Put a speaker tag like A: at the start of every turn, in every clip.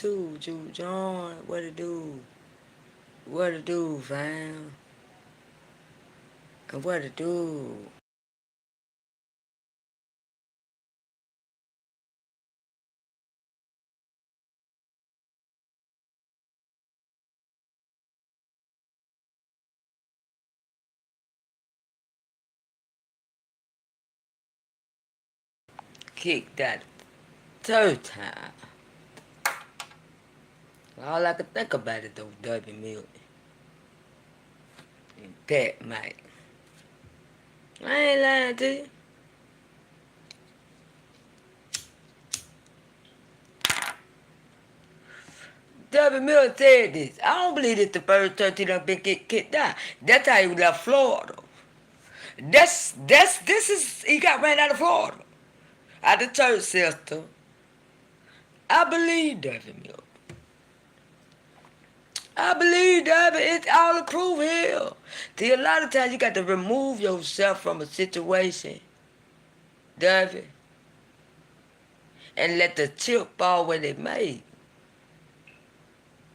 A: too, Juke John. What it do? What it do, fam? And what it do? Kick that third time. All I could think about it though, W Milton. And Pat Mike. I ain't lying to you. W Milton said this. I don't believe it's the first church he done been kicked out. That's how he left Florida. He got ran out of Florida. Out of the church system. I believe W Milton. I believe that it's all approved here. See, a lot of times you got to remove yourself from a situation, David, and let the chip fall where they may.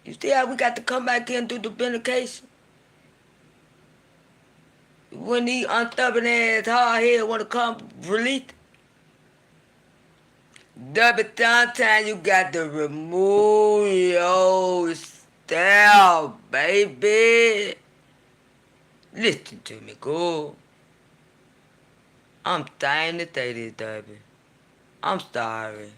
A: You see how we got to come back in through the vindication? When these unstubborn ass hard head want to come release, David, sometimes you got to remove yourself, baby. Listen to me, go. I'm dying to say this, David. I'm sorry.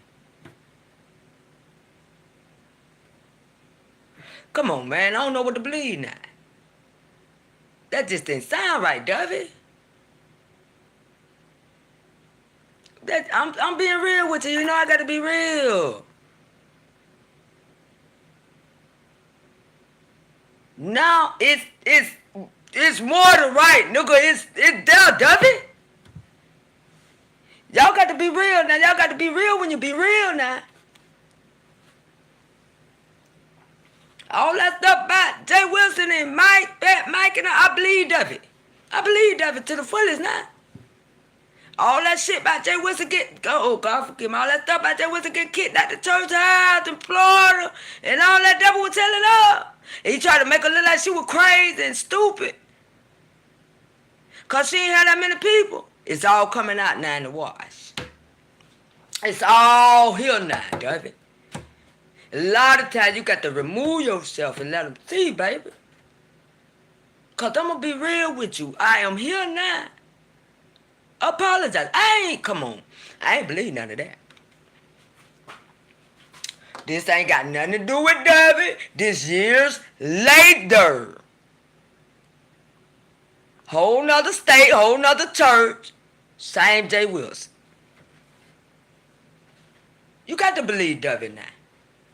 A: Come on, man. I don't know what to believe now. That just didn't sound right, David. I'm being real with you. You know I gotta be real. Now it's more than right, nigga. It's there, David. Y'all got to be real now. Y'all got to be real when you be real now. All that stuff about Jay Wilson and Mike and I believe of it. I believe of it to the fullest now. All that shit about Jay Wilson God forgive me, all that stuff about Jay Wilson getting kicked out the church house in Florida and all that devil was telling her. He tried to make her look like she was crazy and stupid. Cause she ain't had that many people. It's all coming out now in the wash. It's all here now, David. A lot of times you got to remove yourself and let them see, baby. Cause I'm gonna be real with you. I am here now. Apologize. Come on. I ain't believe none of that. This ain't got nothing to do with David. This years later. Whole nother state, whole nother church. Same Jay Wilson. You got to believe David now.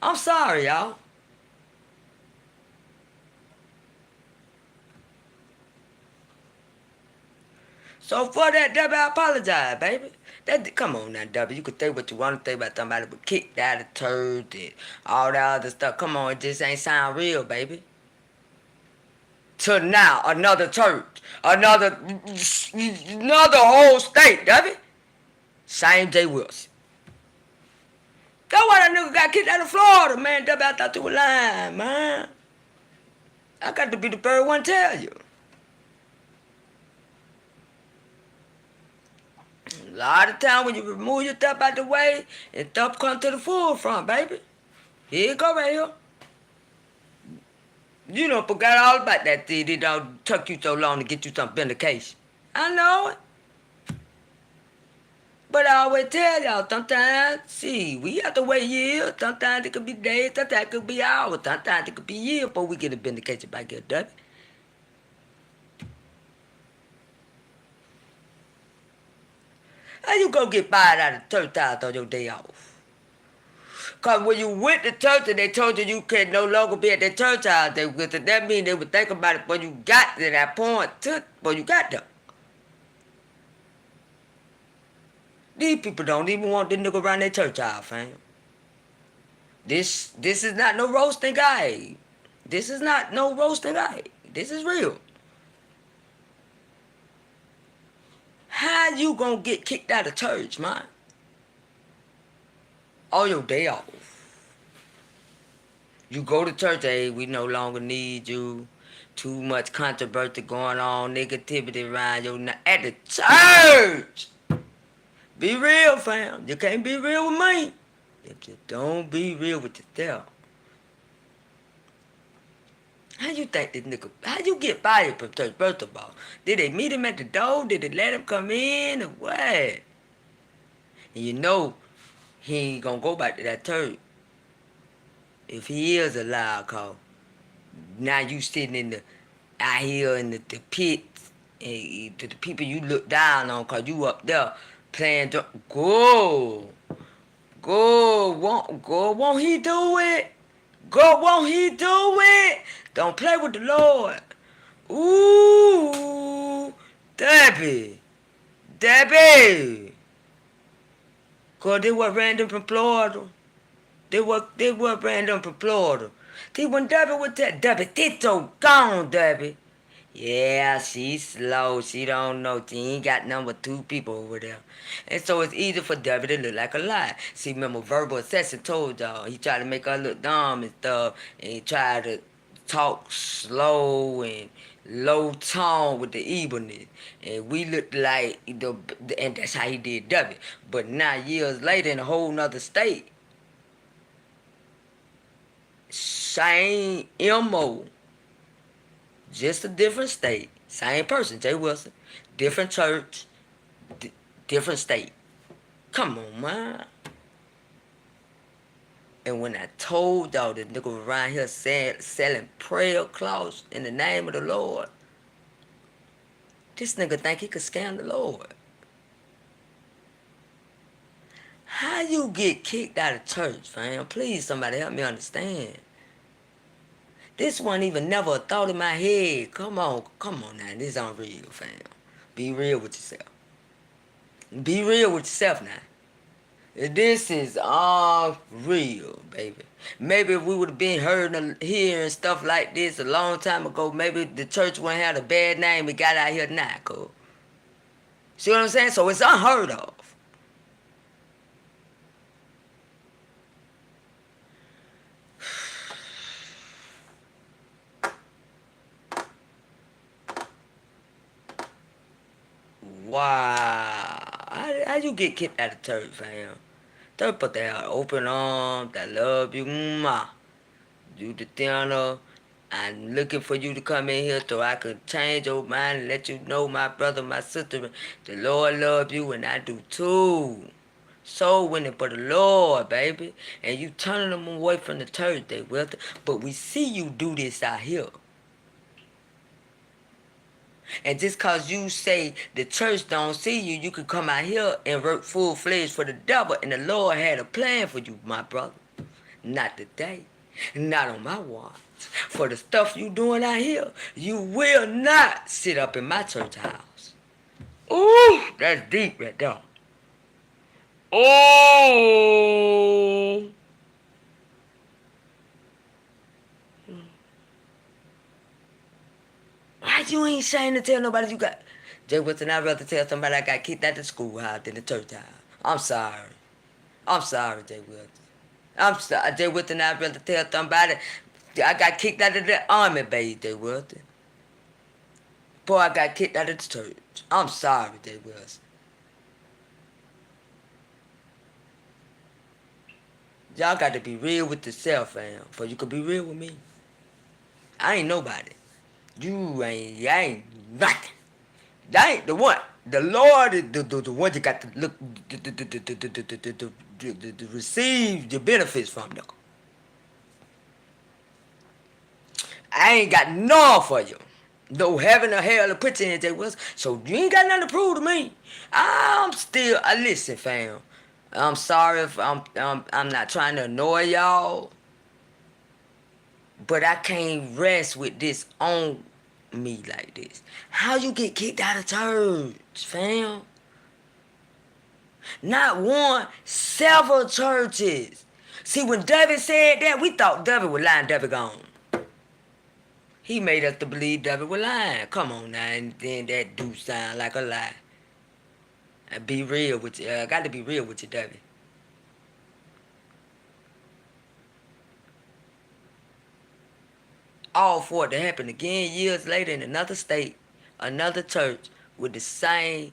A: I'm sorry, y'all. So for that, W, I apologize, baby. Come on now, W. You could think what you want to think about somebody but kicked out of church and all that other stuff. Come on, it just ain't sound real, baby. To now, another church, another whole state, W. Same Jay Wilson. That's why that nigga got kicked out of Florida, man. W, I thought you were lying, man. I got to be the first one to tell you. A lot of time when you remove your stuff out the way, and stuff come to the forefront, baby. Here you go right here. You done forgot all about that thing. It don't took you so long to get you some vindication. I know it. But I always tell y'all, sometimes, we have to wait years. Sometimes it could be days, sometimes it could be hours, sometimes it could be years before we get a vindication back here, Dubby. How you gonna get fired out of church house on your day off? Because when you went to church and they told you can no longer be at the church house, that means they would think about it when you got to that point, when you got there. These people don't even want this nigga around their church house, fam. This is not no roasting guy. This is not no roasting guy. This is real. How you gonna get kicked out of church, man? On your day off. You go to church, hey, we no longer need you. Too much controversy going on, negativity around you. At the church! Be real, fam. You can't be real with me if you don't be real with yourself. How you think this nigga, how you get fired from church, first of all? Did they meet him at the door? Did they let him come in or what? And you know he ain't gonna go back to that church if he is alive, cause now you sitting in the, out here in the pits, and the people you look down on, cause you up there playing, won't he do it? Go, won't he do it? Don't play with the Lord. Ooh, Debbie. Cause they were random from Florida. They were random from Florida. See, when Debbie was that, Debbie, they so gone, Debbie. Yeah, she's slow. She don't know. She ain't got number two people over there. And so it's easy for Debbie to look like a lie. See, remember Verbal Assassin told y'all. He tried to make her look dumb and stuff. And he tried to talk slow and low tone with the evilness. And we looked like, and that's how he did Debbie. But now, years later, in a whole nother state, same MO. Just a different state. Same person, Jay Wilson. Different church. Different state. Come on, man. And when I told y'all that nigga around here selling prayer cloths in the name of the Lord, this nigga think he could scam the Lord. How you get kicked out of church, fam? Please, somebody help me understand. This one even never a thought in my head. Come on now. This unreal, fam. Be real with yourself. Be real with yourself now. This is unreal, baby. Maybe if we would have been hearing stuff like this a long time ago, maybe the church wouldn't have a bad name we got out here now, cool. See what I'm saying? So it's unheard of. Wow. How you get kicked out of church, fam? Church put that open arms, that love you, mwah. You the dinner. I'm looking for you to come in here so I can change your mind and let you know, my brother, my sister, the Lord love you and I do too. Soul winning for the Lord, baby. And you turning them away from the church, they will. But we see you do this out here. And just cause you say the church don't see you, you can come out here and work full-fledged for the devil. And the Lord had a plan for you, my brother. Not today. Not on my watch. For the stuff you doing out here, you will not sit up in my church house. Ooh, that's deep right there. Oh. Why you ain't saying to tell nobody you got? Jay Wilson, I'd rather tell somebody I got kicked out the schoolhouse than the church house. I'm sorry. I'm sorry, Jay Wilson. I'm sorry, Jay Wilson, I'd rather tell somebody I got kicked out of the army base, Jay Wilson. Before I got kicked out of the church. I'm sorry, Jay Wilson. Y'all got to be real with yourself, fam, for you could be real with me. I ain't nobody. You ain't nothing. That ain't the one. The Lord is the one you got to look to receive the benefits from, nigga. I ain't got none for you. No heaven or hell to put you in, Jay Wilson. So you ain't got nothing to prove to me. I'm still. Listen, fam. I'm sorry if I'm not trying to annoy y'all, but I can't rest with this on me like this. How you get kicked out of church, fam? Not one, several churches. See, when David said that, we thought David was lying. David gone. He made us to believe David was lying. Come on now, and then that do sound like a lie. And be real with you. I got to be real with you, David. all for it to happen again years later in another state, another church with the same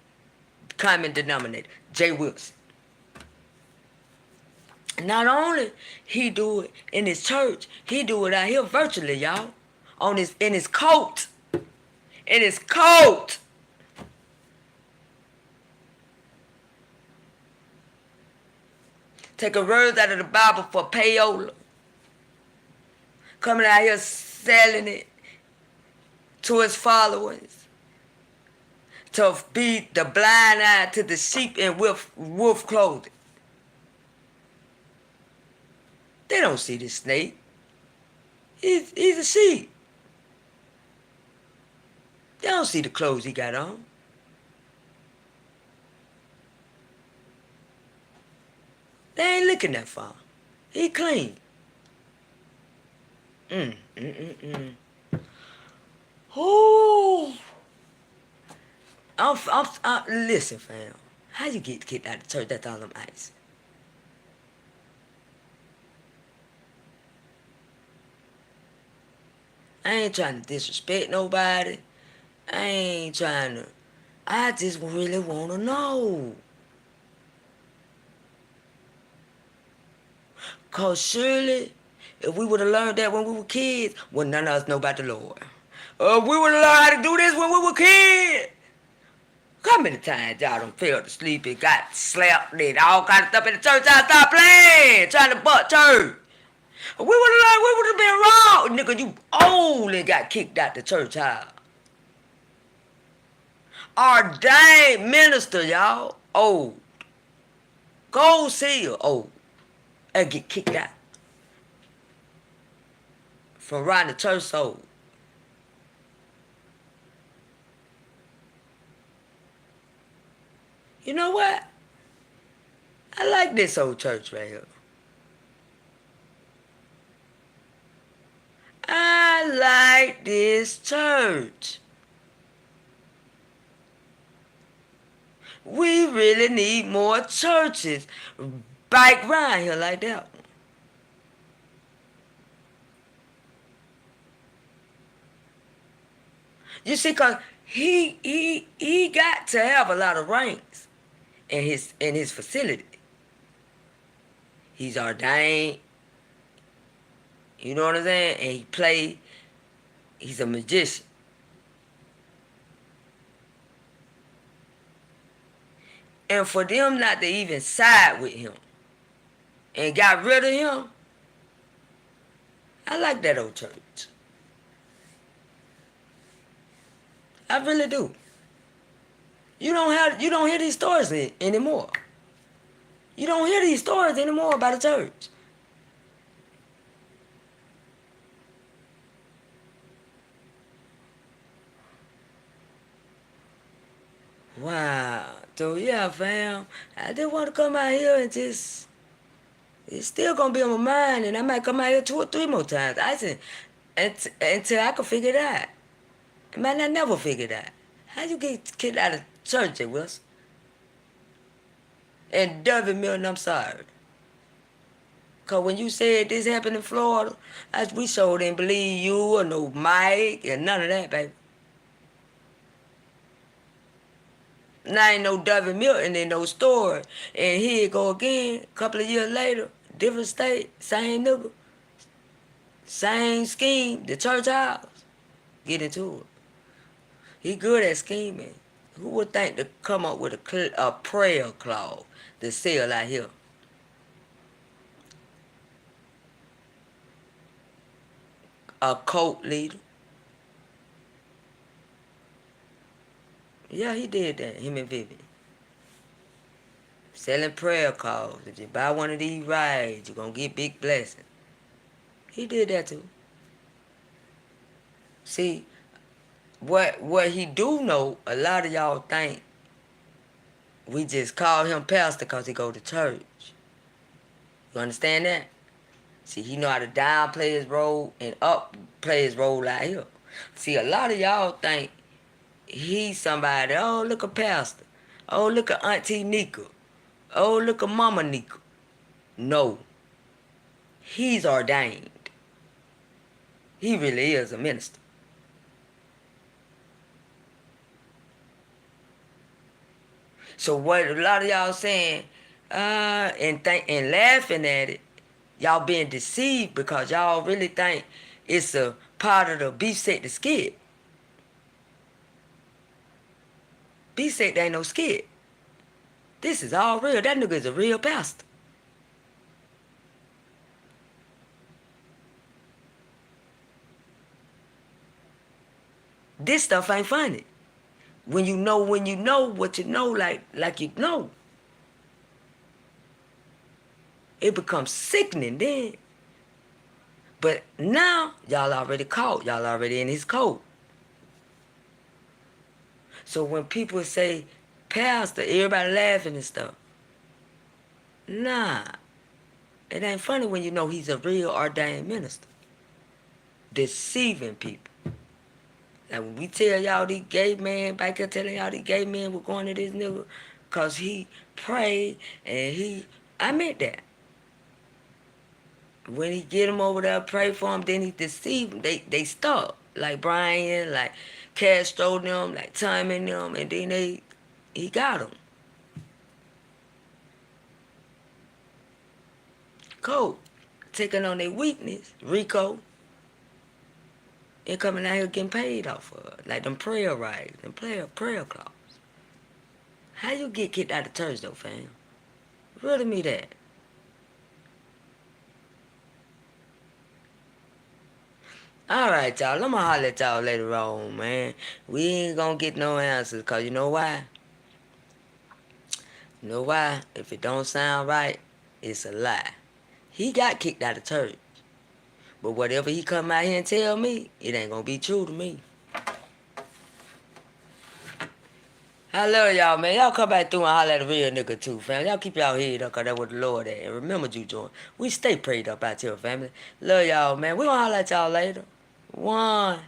A: common denominator, Jay Wilson. Not only he do it in his church, he do it out here virtually, y'all. In his coat. In his coat. Taking words out of the Bible for payola. Coming out here selling it to his followers. To be the blind eye to the sheep in wolf clothing. They don't see this snake. He's a sheep. They don't see the clothes he got on. They ain't looking that far. He clean. Oh. Listen, fam. How you get kicked out of church? That's all I'm asking. I ain't trying to disrespect nobody. I just really want to know. Because surely, if we would have learned that when we were kids, well, none of us know about the Lord. We would have learned how to do this when we were kids. How many times y'all done fell asleep and got slapped and all kind of stuff in the church? I stopped playing, trying to butt church. We would have learned, we would have been wrong. Nigga, you only got kicked out the church house. Ordained minister, y'all, old. Gold seal, old. And get kicked out. From around the church old. You know what? I like this old church right here. I like this church. We really need more churches back around here like that. You see, cause he got to have a lot of ranks in his facility. He's ordained. You know what I'm saying? And he's a magician. And for them not to even side with him and got rid of him, I like that old church. I really do. You don't hear these stories anymore. You don't hear these stories anymore about the church. Wow. So yeah, fam, I just want to come out here and it's still gonna be on my mind, and I might come out here 2 or 3 more times. Until I can figure it out. I might not never figure it out. How you get kicked out of church, Jay Wilson? And Dovey Milton, I'm sorry. Cause when you said this happened in Florida, we sure didn't believe you or no Mike and none of that, baby. Now ain't no Dovey Milton in no story. And here it go again, a couple of years later, different state, same nigga, same scheme, the church house. Get into it. He good at scheming. Who would think to come up with a prayer clause to sell out here? A cult leader. Yeah, he did that, him and Vivian. Selling prayer calls. If you buy one of these rides, you're going to get big blessings. He did that too. See, what he do know, a lot of y'all think we just call him pastor because he go to church. You understand that? See, he know how to downplay his role and upplay his role out here. See, a lot of y'all think he's somebody. Oh, look at Pastor. Oh, look at Auntie Nika. Oh, look at Mama Nika. No. He's ordained. He really is a minister. So what a lot of y'all saying, and laughing at it, y'all being deceived because y'all really think it's a part of the beef set the skit. Beef set ain't no skit. This is all real. That nigga is a real pastor. This stuff ain't funny. When you know what you know, like you know, it becomes sickening then. But now y'all already caught. Y'all already in his code. So when people say pastor, everybody laughing and stuff. Nah, it ain't funny when you know he's a real ordained minister. Deceiving people. Like when we tell y'all these gay men, back here telling y'all these gay men were going to this nigga because he prayed and I meant that. When he get him over there, pray for him, then he deceive them. They stop. Like Brian, like Castro them, like Timon them, and then he got them. Cool. Taking on their weakness, Rico, and coming out here getting paid off of it. Like them prayer rights, them prayer clause. How you get kicked out of church though, fam? Riddle me that. Alright, y'all. I'ma holler at y'all later on, man. We ain't gonna get no answers, cause you know why? You know why? If it don't sound right, it's a lie. He got kicked out of church. But whatever he come out here and tell me, it ain't gonna be true to me. I love y'all, man. Y'all come back through and holler at a real nigga too, fam. Y'all keep y'all head up, cause that's what the Lord at. And remember you join. We stay prayed up out here, family. Love y'all, man. We gonna holler at y'all later. One.